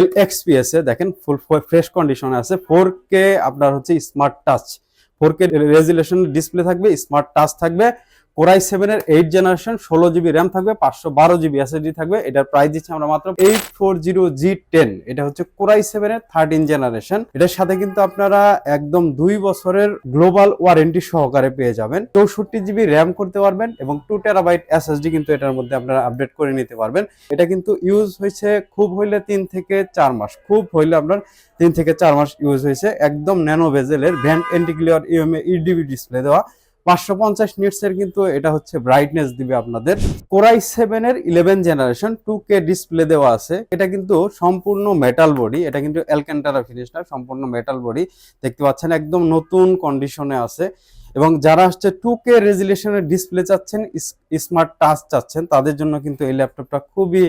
Del XPS এ দেখেন full fresh কন্ডিশনে আছে। 4K আপনার হচ্ছে smart touch, 4K resolution display থাকবে, স্মার্ট টাচ থাকবে। কোরাই 7 এর 8 জেনারেশন, 16 জিবি র্যাম থাকবে, 512 জিবি এসএসডি থাকবে। এটার প্রাইস দিচ্ছি আমরা মাত্র 840G10। এটা হচ্ছে কোরাই 7 এর 13 জেনারেশন। এটার সাথে কিন্তু আপনারা একদম 2 বছরের গ্লোবাল ওয়ারেন্টি সহকারে পেয়ে যাবেন। 64 জিবি র্যাম করতে পারবেন এবং 2 টেরাবাইট এসএসডি কিন্তু এটার মধ্যে আপনারা আপডেট করে নিতে পারবেন। এটা কিন্তু ইউজ হয়েছে খুব হইলে 3 থেকে 4 মাস, খুব হইলে আপনার 3 থেকে 4 মাস ইউজ হয়েছে। একদম ন্যানো বেজেলের ভ্যান্ট এন্টিগ্লিয়ার ইউএমএ ইডিবি ডিসপ্লে দেওয়া, 550 নিটসের কিন্তু এটা হচ্ছে ব্রাইটনেস দিবে আপনাদের। কোরাই 7 এর 11 জেনারেশন 2K ডিসপ্লে দেওয়া আছে। এটা কিন্তু সম্পূর্ণ মেটাল বডি, এটা কিন্তু অ্যালকান্টারা ফিনিশ না, সম্পূর্ণ মেটাল বডি দেখতে পাচ্ছেন, একদম নতুন কন্ডিশনে আছে। এবং যারা হচ্ছে 2K রেজুলেশনের ডিসপ্লে চাচ্ছেন, স্মার্ট টাচ চাচ্ছেন, তাদের জন্য কিন্তু এই ল্যাপটপটা খুবই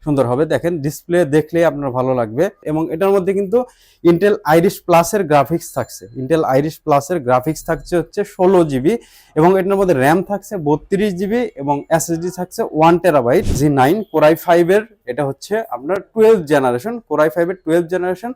সুন্দর হবে। দেখেন ডিসপ্লে দেখলে আপনার ভালো লাগবে। এবং এটার মধ্যে কিন্তু ইন্টেল আইরিশ প্লাসের গ্রাফিক্স থাকছে, ইন্টেল আইরিশ প্লাসের গ্রাফিক্স থাকছে হচ্ছে 16 জিবি, এবং এটার মধ্যে র্যাম থাকছে 32 জিবি এবং এসএসডি থাকছে 1 টেরাবাইট G9 কোরাই 5 এর। এটা হচ্ছে আপনার 12 জেনারেশন, কোরাই 5 এর 12 জেনারেশন,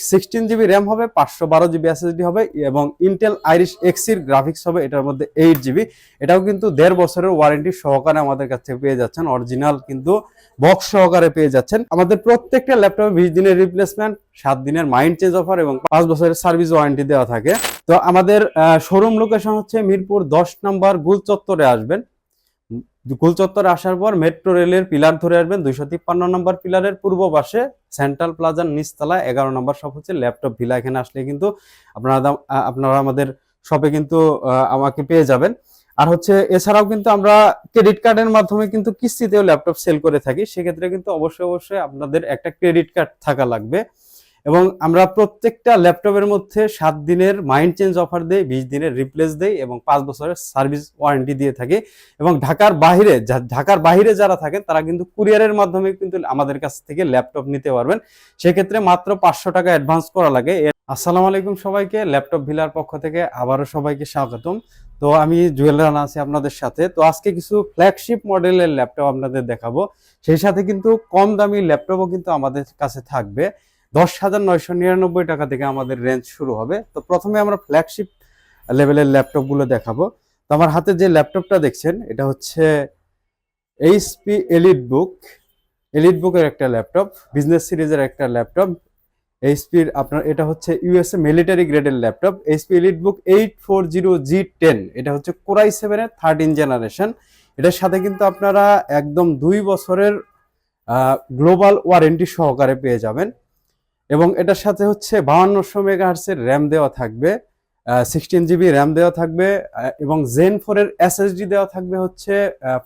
16 জিবি র্যাম হবে, 512 জিবি এসএসডি হবে এবং ইন্টেল আইরিশ এক্সির গ্রাফিক্স হবে এটার মধ্যে 8 জিবি। এটাও কিন্তু 1.5 বছরের ওয়ারেন্টি সহকারে আমাদের কাছ থেকে পেয়ে যাচ্ছেন, অরিজিনাল কিন্তু বক্স সহকারে পেয়ে যাচ্ছেন। আমাদের প্রত্যেকটা ল্যাপটপে 20 দিনের রিপ্লেসমেন্ট, 7 দিনের মাইন্ড চেঞ্জ অফার এবং 5 বছরের সার্ভিস ওয়ারেন্টি দেওয়া থাকে। তো আমাদের শোরুম লোকেশন হচ্ছে মিরপুর 10 নম্বর গুল চত্বরে আসবেন। গুল চত্বরে আসার পর মেট্রো রেলের পিলার ধরে আসবেন, 253 নম্বর পিলারের পূর্ব পাশে সেন্ট্রাল প্লাজার নিচতলা 11 নম্বর শপ হচ্ছে ল্যাপটপ ভিলা। এখানে আসলে কিন্তু আপনারা আমাদের শপে কিন্তু আমাকে পেয়ে যাবেন। আর হচ্ছে এছাড়াও কিন্তু আমরা ক্রেডিট কার্ডের মাধ্যমে কিন্তু কিস্তিতেও ল্যাপটপ সেল করে থাকি। সেক্ষেত্রে কিন্তু অবশ্যই আপনাদের একটা ক্রেডিট কার্ড থাকা লাগবে। এবং আমরা প্রত্যেকটা ল্যাপটপের মধ্যে 7 দিনের মাইন্ড চেঞ্জ অফার দেই, 20 দিনের রিপ্লেস দেই এবং 5 বছরের সার্ভিস ওয়ারেন্টি দিয়ে থাকি। এবং ঢাকার বাইরে যারা থাকেন তারা কিন্তু কুরিয়ারের মাধ্যমে কিন্তু আমাদের কাছ থেকে ল্যাপটপ নিতে পারবেন। সেক্ষেত্রে মাত্র 500 টাকা অ্যাডভান্স করা লাগে। আসসালামু আলাইকুম সবাইকে, ল্যাপটপ ভিলার পক্ষ থেকে আবারও সবাইকে স্বাগতম। তো আমি জুয়েল রানা আছি আপনাদের সাথে। তো আজকে কিছু ফ্ল্যাগশিপ মডেলের ল্যাপটপ আপনাদের দেখাবো, সেই সাথে কিন্তু কম দামি ল্যাপটপও কিন্তু আমাদের কাছে থাকবে। 10,999 টাকা থেকে আমাদের রেঞ্জ শুরু হবে। তো প্রথমে আমরা ফ্ল্যাগশিপ লেভেলের ল্যাপটপ গুলো দেখাবো। তো আমার হাতে যে ল্যাপটপটা দেখছেন এটা হচ্ছে এইচপি এলিট বুকের একটা ল্যাপটপ, বিজনেস সিরিজের একটা ল্যাপটপ। এইচপির আপনার এটা হচ্ছে ইউএসএ মিলিটারি গ্রেডের ল্যাপটপ, এইচপি এলিটবুক 840G10। এটা হচ্ছে কোরাই 7 এর 13 জেনারেশন। এটার সাথে কিন্তু আপনারা একদম 2 বছরের গ্লোবাল ওয়ারেন্টি সহকারে পেয়ে যাবেন। এবং এটার সাথে হচ্ছে 5200 মেগাহার্টসের র্যাম দেওয়া থাকবে, 16 জিবি র্যাম দেওয়া থাকবে এবং জেন 4 এর এসএসডি দেওয়া থাকবে হচ্ছে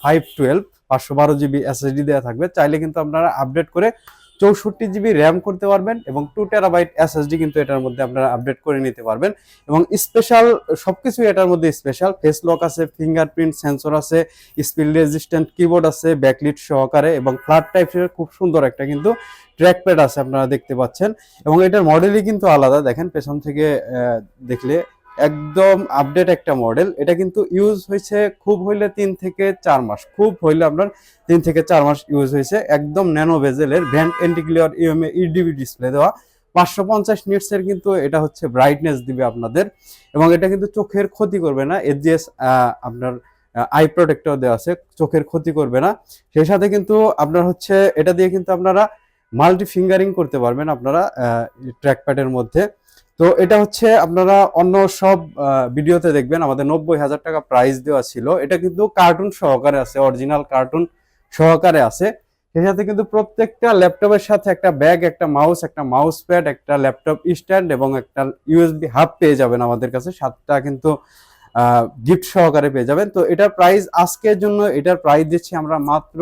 512, 512 জিবি এসএসডি দেওয়া থাকবে। চাইলে কিন্তু আপনারা আপডেট করে 64 জিবি র্যাম করতে পারবেন এবং 2 টেরাবাইট এসএসডি কিন্তু এটার মধ্যে আপনারা আপডেট করে নিতে পারবেন। এবং স্পেশাল সবকিছু এটার মধ্যে স্পেশাল, ফেস লক আছে, ফিঙ্গারপ্রিন্ট সেন্সর আছে, স্পিড রেজিস্ট্যান্ট কিবোর্ড আছে ব্যাকলিট সহকারে এবং ফ্ল্যাট টাইপের খুব সুন্দর একটা কিন্তু ট্র্যাকপ্যাড আছে আপনারা দেখতে পাচ্ছেন। এবং এটার মডেলই কিন্তু আলাদা, দেখেন পেছন থেকে দেখলে একদম আপডেট একটা মডেল। এটা কিন্তু ইউজ হয়েছে খুব হইলে 3 থেকে 4 মাস, খুব হইলে আপনার 3 থেকে 4 মাস ইউজ হয়েছে। একদম ন্যানো বেজেলের ভ্যান্ট এন্টিগ্লিয়ার ইউএমএ ইডিবি ডিসপ্লে দেওয়া, 550 নিটসের কিন্তু এটা হচ্ছে ব্রাইটনেস দিবে আপনাদের। এবং এটা কিন্তু চোখের ক্ষতি করবে না, এজিএস আপনার আই প্রোটেক্টর দেওয়া আছে, চোখের ক্ষতি করবে না। সেই সাথে কিন্তু আপনার হচ্ছে এটা দিয়ে কিন্তু আপনারা মাল্টি ফিঙ্গারিং করতে পারবেন আপনারা ট্র্যাকপ্যাডের মধ্যে। তো এটা হচ্ছে আপনারা অন্য সব ভিডিওতে দেখবেন আমাদের 90,000 টাকা প্রাইস দেওয়া ছিল। এটা কিন্তু কার্টুন সহকারে আছে, অরিজিনাল কার্টুন সহকারে আছে। সেই সাথে কিন্তু প্রত্যেকটা ল্যাপটপের সাথে একটা ব্যাগ, একটা মাউস প্যাড, একটা ল্যাপটপ স্ট্যান্ড এবং একটা ইউএসবি হাব পেয়ে যাবেন আমাদের কাছে। 7টা কিন্তু গিফট সহকারে পেয়ে যাবেন। তো এটার প্রাইস আজকের জন্য এটার প্রাইস দিচ্ছি আমরা মাত্র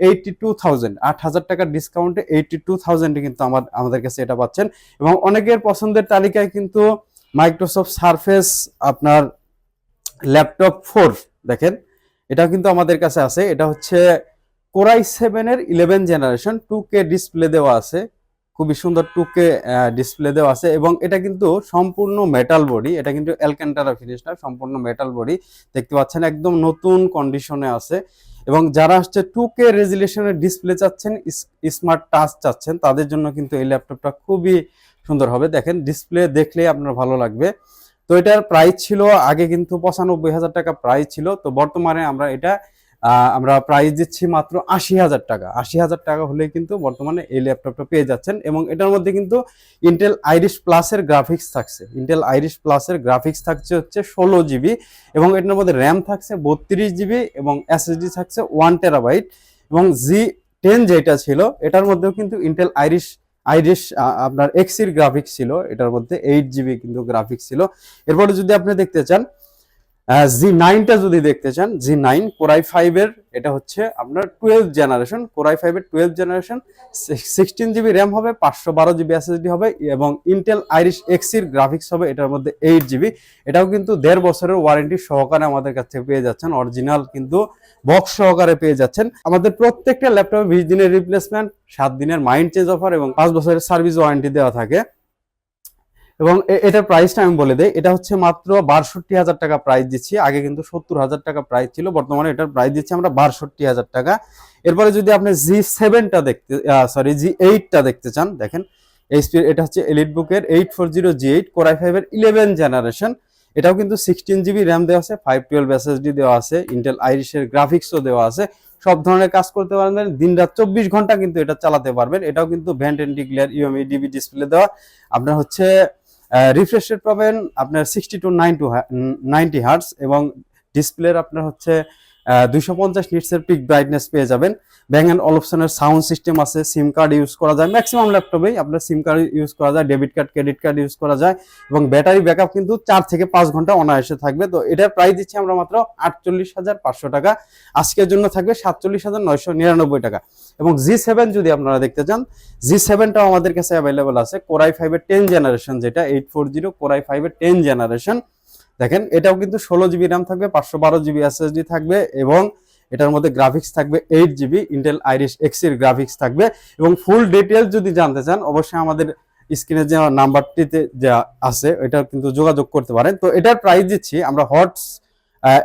82,000, 8,000 টাকার ডিসকাউন্টে 82,000 কিন্তু আমাদের কাছে এটা পাচ্ছেন। এবং অনেকের পছন্দের তালিকায় কিন্তু মাইক্রোসফট সারফেস আপনার ল্যাপটপ 4 দেখেন, এটা কিন্তু আমাদের কাছে আছে। এটা হচ্ছে কোরাই 7 এর 11 জেনারেশন, 2K ডিসপ্লে দেওয়া আছে, খুবই সুন্দর 2K ডিসপ্লে দেওয়া আছে। এবং এটা কিন্তু সম্পূর্ণ মেটাল বডি, এটা কিন্তু অ্যালকান্টারা ফিনিশ না, সম্পূর্ণ মেটাল বডি দেখতে পাচ্ছেন, একদম নতুন কন্ডিশনে আছে। এবং যারা হচ্ছে 2K রেজুলেশনের ডিসপ্লে চাচ্ছেন, স্মার্ট টাচ চাচ্ছেন, তাদের জন্য কিন্তু এই ল্যাপটপটা খুবই সুন্দর হবে। দেখেন ডিসপ্লে দেখলেই আপনার ভালো লাগবে। তো এটার প্রাইস ছিল আগে কিন্তু 95,000 টাকা প্রাইস ছিল, তো বর্তমানে আমরা প্রাইস দিচ্ছি মাত্র 80,000 টাকা। 80,000 টাকা হলে কিন্তু বর্তমানে এই ল্যাপটপটা পেয়ে যাচ্ছেন। এবং এটার মধ্যে কিন্তু ইন্টেল আইরিশ প্লাসের গ্রাফিক্স থাকছে। ইন্টেল আইরিশ প্লাসের গ্রাফিক্স থাকছে হচ্ছে 16 জিবি, এবং এটার মধ্যে র্যাম থাকছে 32 জিবি, এবং এসএসডি থাকছে 1 টেরাবাইট। এবং G10 যেটা ছিল এটার মধ্যেও কিন্তু ইন্টেল আইরিশ আপনার এক্সির গ্রাফিক্স ছিল, এটার মধ্যে 8 জিবি কিন্তু গ্রাফিক্স ছিল। এরপরে যদি আপনি দেখতে চান G9টা যদি দেখতে চান, G9 কোরাই 5 এর, এটা হচ্ছে আপনার 12 জেনারেশন, কোরাই 5 এর 12 জেনারেশন, 16 জিবি র্যাম হবে, 512 জিবি এসএসডি হবে, এবং ইন্টেল আইরিশ এক্সির গ্রাফিক্স হবে এটার মধ্যে 8 জিবি। এটাও কিন্তু 1.5 বছরের ওয়ারেন্টি সহকারে আমাদের কাছ থেকে পেয়ে যাচ্ছেন, অরিজিনাল কিন্তু বক্স সহকারে পেয়ে যাচ্ছেন। আমাদের প্রত্যেকটা ল্যাপটপে 20 দিনের রিপ্লেসমেন্ট, 7 দিনের মাইন্ড চেঞ্জ অফার এবং 5 বছরের সার্ভিস ওয়ারেন্টি দেওয়া থাকে। এবং এটার প্রাইসটা আমি বলে দেই, এটা হচ্ছে মাত্র 62,000 টাকা প্রাইস দিচ্ছি। আগে কিন্তু 70,000 টাকা প্রাইস ছিল, বর্তমানে এটার প্রাইস দিচ্ছি আমরা 62,000 টাকা। এরপরে যদি আপনি G7টা G8টা দেখতে চান, দেখেন এইচপির এটা হচ্ছে এলিটবুকের 840G8 কোরাই 5 এর 11 জেনারেশন। এটাও কিন্তু 16 জিবি র্যাম দেওয়া আছে, 512 এসএসডি দেওয়া আছে, ইন্টেল আইরিশের গ্রাফিক্সও দেওয়া আছে। সব ধরনের কাজ করতে পারবেন, দিন রাত 24 ঘন্টা কিন্তু এটা চালাতে পারবেন। এটাও কিন্তু vent anti glare UME DB display দেওয়া। আপনার হচ্ছে রিফ্রেশ রেট পাবেন আপনার 60 to 90 হার্টস, এবং ডিসপ্লের আপনার হচ্ছে 250 নিটসের পিক ব্রাইটনেস পেয়ে যাবেন। ব্যাং অ্যান্ড অলপশনের সাউন্ড সিস্টেম আছে, সিম কার্ড ইউজ করা যায়, ম্যাক্সিমাম ল্যাপটপেই আপনার সিম কার্ড ইউজ করা যায়, debit card credit card use করা যায়, এবং ব্যাটারি ব্যাকআপ কিন্তু 4 থেকে 5 ঘন্টা অনায়াসে থাকবে। তো এটার প্রাইস দিচ্ছি আমরা মাত্র 48,500 টাকা। আজকের জন্য থাকবে 47,999 টাকা। এবং G7 যদি আপনারা দেখতে চান, G7টাও আমাদের কাছে অ্যাভেলেবল আছে, কোরাই 5 এর 10 জেনারেশন, যেটা 840 কোরাই 5 এর 10 জেনারেশন। দেখেন এটাও কিন্তু 16 জিবি র্যাম থাকবে, 512 জিবি এসএসডি থাকবে, এবং এটার মধ্যে গ্রাফিক্স থাকবে 8 জিবি ইন্টেল আইরিশ এক্স এর গ্রাফিক্স থাকবে। এবং ফুল ডিটেইলস যদি জানতে চান, অবশ্যই আমাদের স্ক্রিনে যে নাম্বারটিতে যা আছে এটা কিন্তু যোগাযোগ করতে পারেন। তো এটার প্রাইস দিচ্ছি আমরা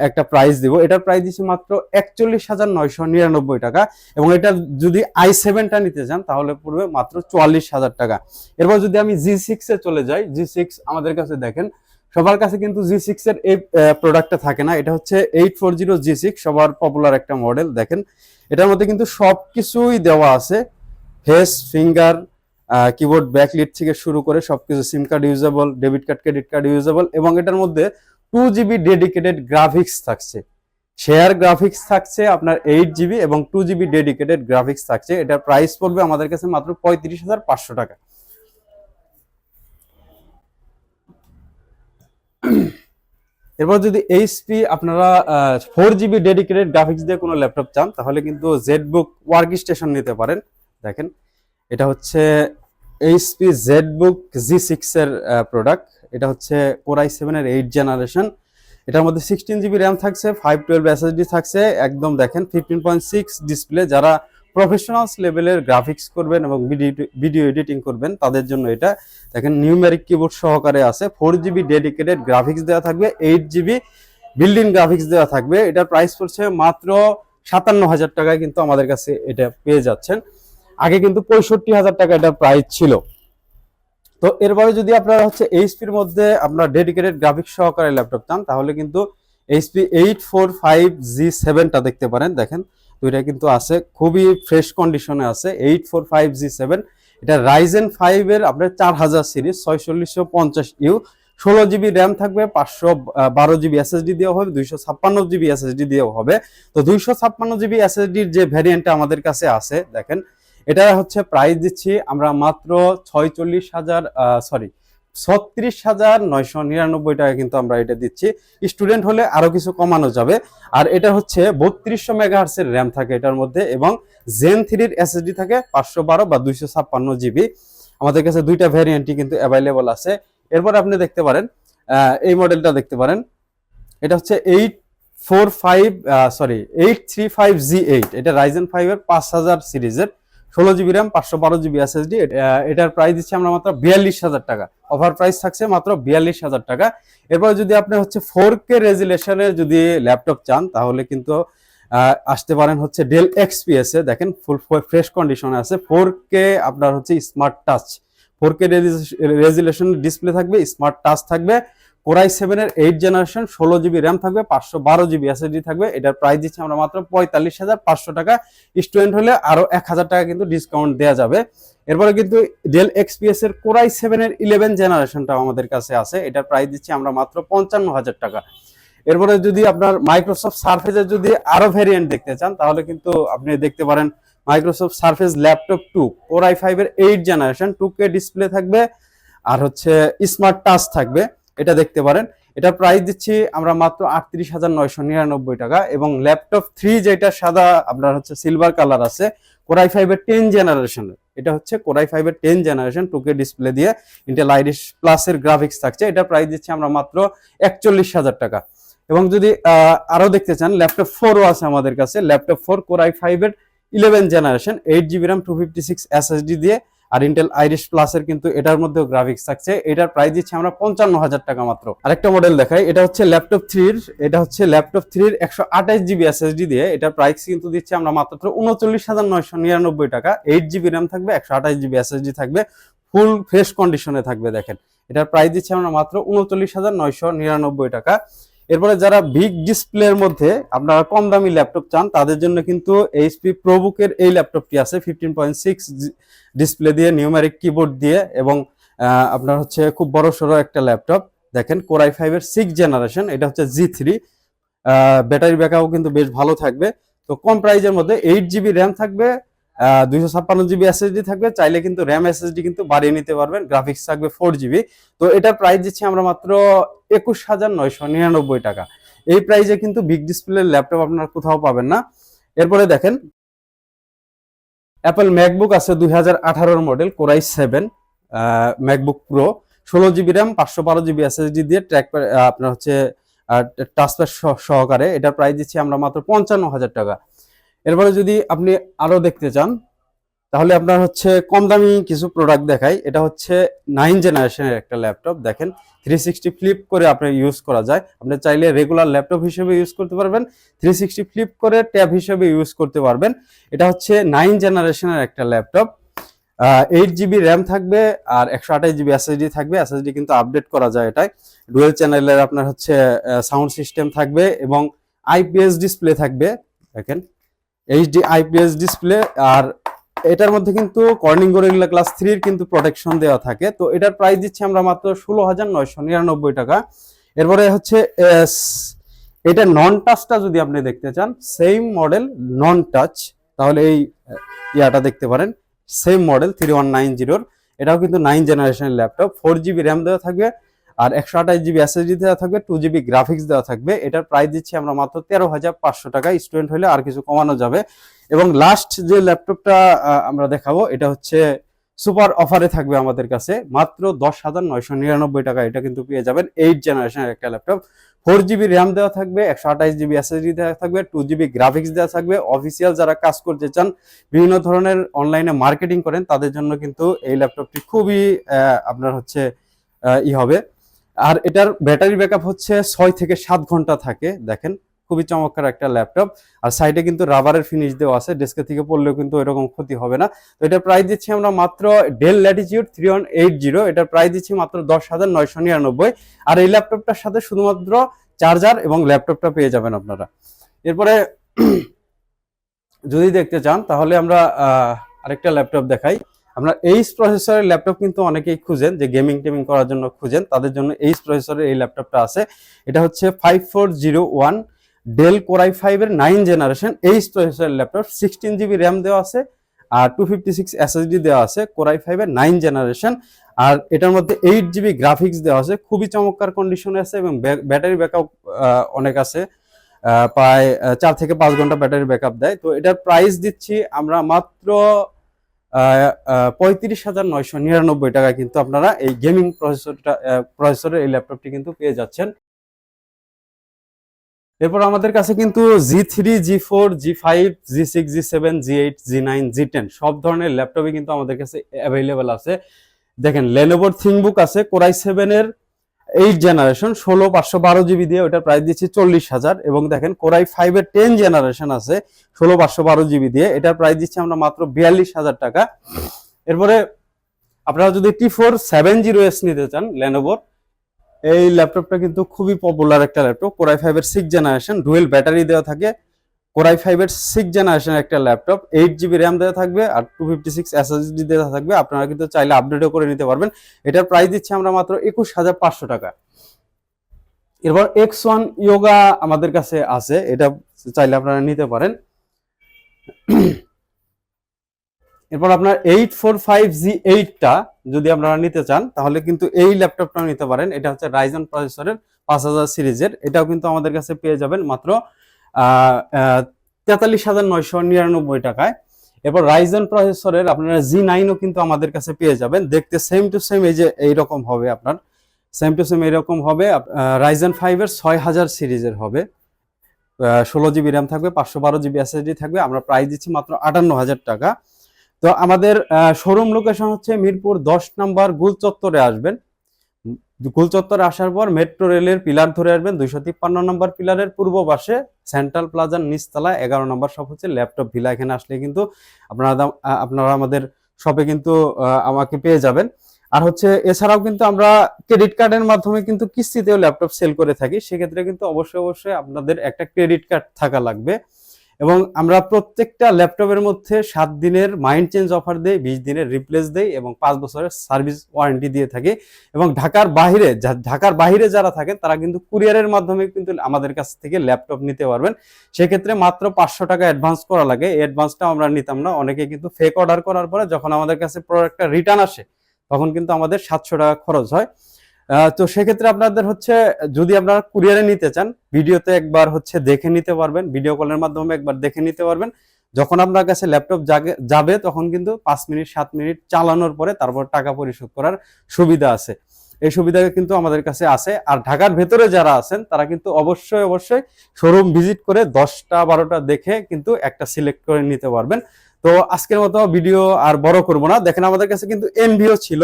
একটা প্রাইস দিব, এটার প্রাইস দিচ্ছি মাত্র 41,999 টাকা। এবং এটা যদি i7টা নিতে চান তাহলে পড়বে মাত্র 44,000 টাকা। এরপর যদি আমি G6 এ চলে যাই, G6 আমাদের কাছে দেখেন সবার কাছে কিন্তু G6 এর এই প্রোডাক্টটা থাকে না, এটা হচ্ছে 840G6 সবার পপুলার একটা মডেল। দেখেন এটার মধ্যে কিন্তু সবকিছুই দেওয়া আছে, ফেস, ফিঙ্গার, কিবোর্ড, ব্যাকলিট থেকে শুরু করে সবকিছু, সিম card usable, debit card credit card usable, এবং এটার মধ্যে 2 জিবি ডেডিকেটেড গ্রাফিক্স থাকছে, শেয়ার গ্রাফিক্স থাকছে আপনার 8 জিবি, এবং 2 জিবি ডেডিকেটেড গ্রাফিক্স থাকছে। এটার প্রাইস পড়বে আমাদের কাছে মাত্র 35,500 টাকা। এরপর যদি এইচপি আপনারা 4 জিবি ডেডিকেটেড গ্রাফিক্স দিয়ে কোনো ল্যাপটপ চান, তাহলে কিন্তু জেডবুক ওয়ার্ক স্টেশন নিতে পারেন। দেখেন এটা হচ্ছে এইচপি জেডবুক G6 এর প্রোডাক্ট। এটা হচ্ছে কোরাই 7 এর 8 জেনারেশন। এটার মধ্যে 16 জিবি র্যাম থাকছে, 512 এসএসডি থাকছে, একদম দেখেন 15.6 ডিসপ্লে। যারা প্রফেশনালস লেভেলের গ্রাফিক্স করবেন এবং ভিডিও এডিটিং করবেন তাদের জন্য এটা। দেখেন নিউমেরিক কিবোর্ড সহকারে আছে, 4 জিবি ডেডিকেটেড গ্রাফিক্স দেওয়া থাকবে, 8 জিবি বিল্ডিং গ্রাফিক্স দেওয়া থাকবে। এটার প্রাইস পড়ছে মাত্র 57,000 টাকায় কিন্তু আমাদের কাছে এটা পেয়ে যাচ্ছেন। আগে কিন্তু 65,000 টাকা এটার প্রাইস ছিল। তো এরপরে যদি আপনারা হচ্ছে এইচপির মধ্যে আপনার ডেডিকেটেড গ্রাফিক্স সহকারে ল্যাপটপ চান, তাহলে কিন্তু এইচপি 845G7টা দেখতে পারেন। দেখেন দুইটা কিন্তু আছে, খুবই ফ্রেশ কন্ডিশনে আছে, 845G7। এটা রাইজেন 5 এর আপনার 4000 সিরিজ, 4650U, 16 জিবি র্যাম থাকবে, 512 জিবি এসএসডি দেওয়া হবে, 256 জিবি এসএসডি দেওয়া হবে। তো 256 জিবি এসএসডির যে ভ্যারিয়েন্টটা আমাদের কাছে আছে, দেখেন এটা হচ্ছে প্রাইস দিচ্ছি আমরা মাত্র 36,999 টাকা কিন্তু আমরা এটা দিচ্ছি। স্টুডেন্ট হলে আরো কিছু কমানো যাবে। আর এটা হচ্ছে 3200 মেগাহার্টজ এর র্যাম থাকে এটার মধ্যে, এবং Zen 3 এর এসএসডি থাকে 512 বা 256 জিবি। আমাদের কাছে দুইটা ভ্যারিয়েন্টই কিন্তু অ্যাভেলেবল আছে। এরপর আপনি দেখতে পারেন এই মডেলটা দেখতে পারেন, এটা হচ্ছে 835G8, এটা রাইজেন 5 এর 5000 সিরিজের, 16 জিবি র্যাম, 512 জিবি এসএসডি। এটার প্রাইস দিচ্ছি আমরা মাত্র 42,000 টাকা। অফার প্রাইস থাকছে মাত্র 42,000 টাকা। এরপর যদি আপনি হচ্ছে 4K রেজুলেশনের যদি ল্যাপটপ চান, তাহলে কিন্তু আসতে পারেন হচ্ছে ডেল এক্সপিএস এ, দেখেন ফুল ফ্রেশ কন্ডিশনে আছে। 4K আপনার হচ্ছে smart touch, 4K resolution display থাকবে, স্মার্ট টাচ থাকবে, কোরাই 7 এর 8 জেনারেশন, 16 জিবি র্যাম থাকবে, 512 জিবি এসএসডি থাকবে। এটার প্রাইস দিচ্ছি আমরা মাত্র 45,500 টাকা। স্টুডেন্ট হলে আরো 1000 টাকা কিন্তু ডিসকাউন্ট দেওয়া যাবে। এরপরে কিন্তু ডেল এক্সপিএস এর কোরাই 7 এর 11 জেনারেশনটা আমাদের কাছে আছে, এটার প্রাইস দিচ্ছি আমরা মাত্র 55,000 টাকা। এরপরে যদি আপনার মাইক্রোসফট সারফেসের যদি আরো ভেরিয়েন্ট দেখতে চান, তাহলে কিন্তু আপনি দেখতে পারেন মাইক্রোসফট সারফেস ল্যাপটপ 2 কোরাই 5 এর 8 জেনারেশন, 2K ডিসপ্লে থাকবে, আর হচ্ছে স্মার্ট টাচ থাকবে, এটা দেখতে পারেন। এটার প্রাইস দিচ্ছি আমরা মাত্র 38,999 টাকা। এবং ল্যাপটপ 3 যেটা সাদা আপনার হচ্ছে সিলভার কালার আছে, কোরাই 5 এর 10 জেনারেশন, এটা হচ্ছে কোরাই 5 এর 10 জেনারেশন, 2K ডিসপ্লে দিয়ে ইন্টেল আইরিশ প্লাস এর গ্রাফিক্স থাকছে, এটার প্রাইস দিচ্ছি আমরা মাত্র 41,000 টাকা। এবং যদি আরো দেখতে চান, ল্যাপটপ 4ও আছে আমাদের কাছে, ল্যাপটপ 4 কোরাই 5 এর 11 জেনারেশন, 8 জিবি র্যাম, 256 এসএসডি দিয়ে, আর ইন্টেল আইরিশ প্লাস এর কিন্তু এটার মধ্যেও গ্রাফিক্স থাকছে, এটার প্রাইস দিচ্ছে আমরা 55,000 টাকা মাত্র। আরেকটা মডেল দেখাই, এটা হচ্ছে ল্যাপটপ 3 এর, এটা হচ্ছে ল্যাপটপ 3 এর 128 জিবি এসএসডি দিয়ে, এটার প্রাইস কিন্তু দিচ্ছে আমরা মাত্র 39,999 টাকা। 8 জিবি র্যাম থাকবে, 128 জিবি এসএসডি থাকবে, ফুল ফ্রেশ কন্ডিশনে থাকবে। দেখেন এটার প্রাইস দিচ্ছে আমরা মাত্র 39,999 টাকা। এরপরে যারা বিগ ডিসপ্লের মধ্যে আপনারা কম দামি ল্যাপটপ চান, তাদের জন্য কিন্তু এইচপি প্রোবুকের এই ল্যাপটপটি আছে, 15.6 ডিসপ্লে দিয়ে, নিউমেরিক কিবোর্ড দিয়ে, এবং আপনার হচ্ছে খুব বড় সড়ো একটা ল্যাপটপ। দেখেন কোরাই 5 এর 6 জেনারেশন, এটা হচ্ছে G3, ব্যাটারি ব্যাকআপও কিন্তু বেশ ভালো থাকবে। তো কম প্রাইজের মধ্যে 8 জিবি র্যাম থাকবে, 256 জিবি এসএসডি থাকবে, চাইলে কিন্তু র্যাম এসএসডি কিন্তু বাড়িয়ে নিতে পারবেন, গ্রাফিক্স থাকবে 4 জিবি। তো এটার প্রাইস দিচ্ছি আমরা মাত্র 21,999 টাকা। এই প্রাইজে কিন্তু বিগ ডিসপ্লের ল্যাপটপ আপনারা কোথাও পাবেন না। এরপরে দেখেন অ্যাপল ম্যাকবুক আছে 2018 model, core i 7 MacBook pro, 16 GB RAM, 512 GB SSD দিয়ে, ট্র্যাক আপনার হচ্ছে টাচপ্যাড সহকারে, এটার প্রাইস দিচ্ছি আমরা মাত্র 55,000 টাকা। এরপরে যদি আপনি আরো দেখতে চান, তাহলে আপনার হচ্ছে কম দামি কিছু প্রোডাক্ট দেখাই। এটা হচ্ছে 9 জেনারেশনের একটা ল্যাপটপ, দেখেন 360 ফ্লিপ করে আপনার ইউজ করা যায়। আপনি চাইলে রেগুলার ল্যাপটপ হিসেবে ইউজ করতে পারবেন, 360 ফ্লিপ করে ট্যাব হিসেবে ইউজ করতে পারবেন। এটা হচ্ছে 9 জেনারেশনের একটা ল্যাপটপ, 8 জিবি র্যাম থাকবে, আর 128 জিবি এসএসডি থাকবে। এসএসডি কিন্তু আপডেট করা যায় এটাই। ডুয়েল চ্যানেলের আপনার হচ্ছে সাউন্ড সিস্টেম থাকবে, এবং আইপিএস ডিসপ্লে থাকবে, দেখেন এইচডি আইপিএস ডিসপ্লে। আর এটার মধ্যে কিন্তু কর্নিং গরিল্লা ক্লাস 3 এর কিন্তু প্রোটেকশন দেওয়া থাকে। তো এটার প্রাইস দিচ্ছি আমরা মাত্র 16,999 টাকা। এরপরে হচ্ছে এটা নন টাচটা যদি আপনি দেখতে চান, সেম মডেল নন টাচ, তাহলে এই ইয়াটা দেখতে পারেন, সেম মডেল 3190, এটাও কিন্তু 9 জেনারেশনের ল্যাপটপ, 4 জিবি র্যাম দেওয়া থাকবে, আর 128 জিবি এসএসডি দেওয়া থাকবে, 2 জিবি গ্রাফিক্স দেওয়া থাকবে। এটার প্রাইস দিচ্ছি আমরা মাত্র 13,500 টাকা। স্টুডেন্ট হলে আর কিছু কমানো যাবে। এবং লাস্ট যে ল্যাপটপটা আমরা দেখাবো, এটা হচ্ছে সুপার অফারে থাকবে আমাদের কাছে, মাত্র 10,999 টাকা। এটা কিন্তু পেয়ে যাবেন 8 জেনারেশনের একটা ল্যাপটপ, 4 জিবি র্যাম দেওয়া থাকবে, 128 জিবি এসএসডি দেওয়া থাকবে, 2 জিবি গ্রাফিক্স দেওয়া থাকবে। অফিসিয়াল যারা কাজ করতে চান, বিভিন্ন ধরনের অনলাইনে মার্কেটিং করেন, তাদের জন্য কিন্তু এই ল্যাপটপটি খুবই আপনার হচ্ছে হবে। আর এটার ব্যাটারি ব্যাকআপ হচ্ছে 6 থেকে 7 ঘন্টা থাকে। দেখেন খুবই চমৎকার একটা ল্যাপটপ। আর সাইডে কিন্তু রাবারের ফিনিশ দেওয়া আছে, ডেস্কে থেকে পড়লেও কিন্তু এরকম ক্ষতি হবে না। তো এটার প্রাইস দিচ্ছি আমরা মাত্র ডেল ল্যাটিটিউড 3180, এটার প্রাইস দিচ্ছি মাত্র 10,999। আর এই ল্যাপটপটার সাথে শুধুমাত্র চার্জার এবং ল্যাপটপটা পেয়ে যাবেন আপনারা। এরপরে যদি দেখতে চান, তাহলে আমরা আরেকটা ল্যাপটপ দেখাই। আপনার এইচ প্রসেসরের ল্যাপটপ কিন্তু অনেকেই খুঁজেন, যে গেমিং টেমিং করার জন্য খুঁজেন, তাদের জন্য এইচ প্রসেসরের এই ল্যাপটপটা আছে। এটা হচ্ছে 5401 ডেল কোরাই 5 এর 9 জেনারেশন এইচ প্রসেসরের ল্যাপটপ, 16 জিবি র্যাম দেওয়া আছে, আর 256 এসএসডি দেওয়া আছে, কোরাই 5 এর 9 জেনারেশন। আর এটার মধ্যে 8 জিবি গ্রাফিক্স দেওয়া আছে, খুবই চমৎকার কন্ডিশনে আছে, এবং ব্যাটারি ব্যাকআপ অনেক আছে, প্রায় 4 থেকে 5 ঘন্টা ব্যাটারি ব্যাকআপ দেয়। তো এটার প্রাইস দিচ্ছি আমরা মাত্র 35,999 টাকা। কিন্তু আপনারা এই গেমিং প্রসেসরের এই ল্যাপটপটি কিন্তু পেয়ে যাচ্ছেন। এরপর আমাদের কাছে কিন্তু G3, G4, G5, G6, G7, G8, G9, G10 সব ধরনের ল্যাপটপই কিন্তু আমাদের কাছে অ্যাভেলেবেল আছে। দেখেন লেনোভোর থিংবুক আছে, কোরাই 7 এর 8 জেনারেশন 16/512 দিয়ে ওটার প্রাইস দিচ্ছি 40,000। এবং দেখেন কোরাই 5 এর 10 জেনারেশন আছে 16/512 দিয়ে, এটার প্রাইস দিচ্ছি আমরা মাত্র 42,000 টাকা। এরপরে আপনারা যদি T4 70S নিতে চান লেনোভোর, এই ল্যাপটপটা কিন্তু খুবই পপুলার একটা ল্যাপটপ। কোরাই 5 এর 6 জেনারেশন, ডুয়েল ব্যাটারি দেওয়া থাকে। কোরাই 5 এর 6 জেনারেশন একটা ল্যাপটপ, 8GB র্যাম দেওয়া থাকবে আর 256 SSD দেওয়া থাকবে। আপনারা কিন্তু চাইলে আপডেটও করে নিতে পারবেন। এটার প্রাইস দিচ্ছি আমরা মাত্র 21,500 টাকা। এরপর X1 ইয়োগা আমাদের কাছে আছে, এটা চাইলে আপনারা নিতে পারেন। এরপর আপনার 845G8টা যদি আপনারা নিতে চান তাহলে কিন্তু এই ল্যাপটপটা নিতে পারেন। এটা হচ্ছে রাইজন প্রসেসরের 5000 সিরিজের, এটাও কিন্তু আমাদের কাছে পেয়ে যাবেন মাত্র 43,999 টাকায়। এরপর রাইজন প্রসেসরের আপনারা G9ও কিন্তু আমাদের কাছে পেয়ে যাবেন, দেখতে সেম টু সেম এই যে এইরকম হবে, আপনার সেম টু সেম এইরকম হবে। রাইজন 5 এর 6000 সিরিজের হবে, 16GB র্যাম থাকবে, 512GB SSD থাকবে। আমরা প্রাইস দিচ্ছি মাত্র 58,000 টাকা। তো আমাদের শোরুম লোকেশন হচ্ছে মিরপুর 10 নম্বর গুল চত্বরে আসবেন। গুল চত্বরে আসার পর মেট্রো রেলের পিলার ধরে আসবেন, 253 নম্বর পিলারের পূর্ব পাশে সেন্ট্রাল প্লাজার নিচতলায় 11 নম্বর শপ হচ্ছে ল্যাপটপ ভিলা। এখানে আসলে কিন্তু আপনারা আমাদের শপে কিন্তু আমাকে পেয়ে যাবেন। আর হচ্ছে এছাড়াও কিন্তু আমরা ক্রেডিট কার্ডের মাধ্যমে কিন্তু কিস্তিতেও ল্যাপটপ সেল করে থাকি, সেক্ষেত্রে কিন্তু অবশ্যই আপনাদের একটা ক্রেডিট কার্ড থাকা লাগবে। এবং আমরা প্রত্যেকটা ল্যাপটপের মধ্যে 7 দিনের মাইন্ড চেঞ্জ অফার দেই, 20 দিনের রিপ্লেস দেই এবং 5 বছরের সার্ভিস ওয়ারেন্টি দিয়ে থাকি। এবং ঢাকার বাইরে যারা থাকেন তারা কিন্তু কুরিয়ারের মাধ্যমে কিন্তু আমাদের কাছ থেকে ল্যাপটপ নিতে পারবেন। সেক্ষেত্রে মাত্র 500 টাকা অ্যাডভান্স করা লাগে, এই অ্যাডভান্সটা আমরা নিতাম না। অনেকে কিন্তু ফেক অর্ডার করার পরে যখন আমাদের কাছে প্রোডাক্টটা রিটার্ন আসে তখন কিন্তু আমাদের 700 টাকা খরচ হয়। তো সেক্ষেত্রে আপনাদের হচ্ছে যদি আপনারা কুরিয়ারে নিতে চান ভিডিওতে একবার হচ্ছে দেখে নিতে পারবেন, ভিডিও কলের মাধ্যমে একবার দেখে নিতে পারবেন। যখন আপনার কাছে ল্যাপটপ যাবে তখন কিন্তু 5 মিনিট 7 মিনিট চালানোর পরে তারপর টাকা পরিশোধ করার সুবিধা আছে, এই সুবিধা কিন্তু আমাদের কাছে আছে। আর ঢাকার ভেতরে যারা আছেন তারা কিন্তু অবশ্যই শোরুম ভিজিট করে 10টা 12টা দেখে কিন্তু একটা সিলেক্ট করে নিতে পারবেন। তো আজকের মতো ভিডিও আর বড় করব না। দেখেন আমাদের কাছে কিন্তু এনভিও ছিল,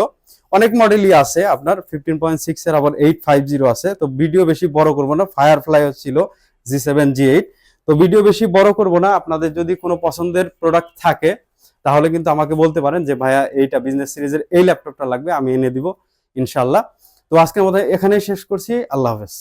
অনেক মডেলই আছে, আপনার 15.6 এর আবার 850 আছে। তো ভিডিও বেশি বড় করব না। ফায়ারফ্লাই ছিল G7 G8। তো ভিডিও বেশি বড় করব না। আপনাদের যদি কোনো পছন্দের প্রোডাক্ট থাকে তাহলে কিন্তু আমাকে বলতে পারেন যে ভাইয়া এইটা বিজনেস সিরিজের এই ল্যাপটপটা লাগবে, আমি এনে দিব ইনশাআল্লাহ। তো আজকের মতো এখানেই শেষ করছি। আল্লাহ হাফেজ।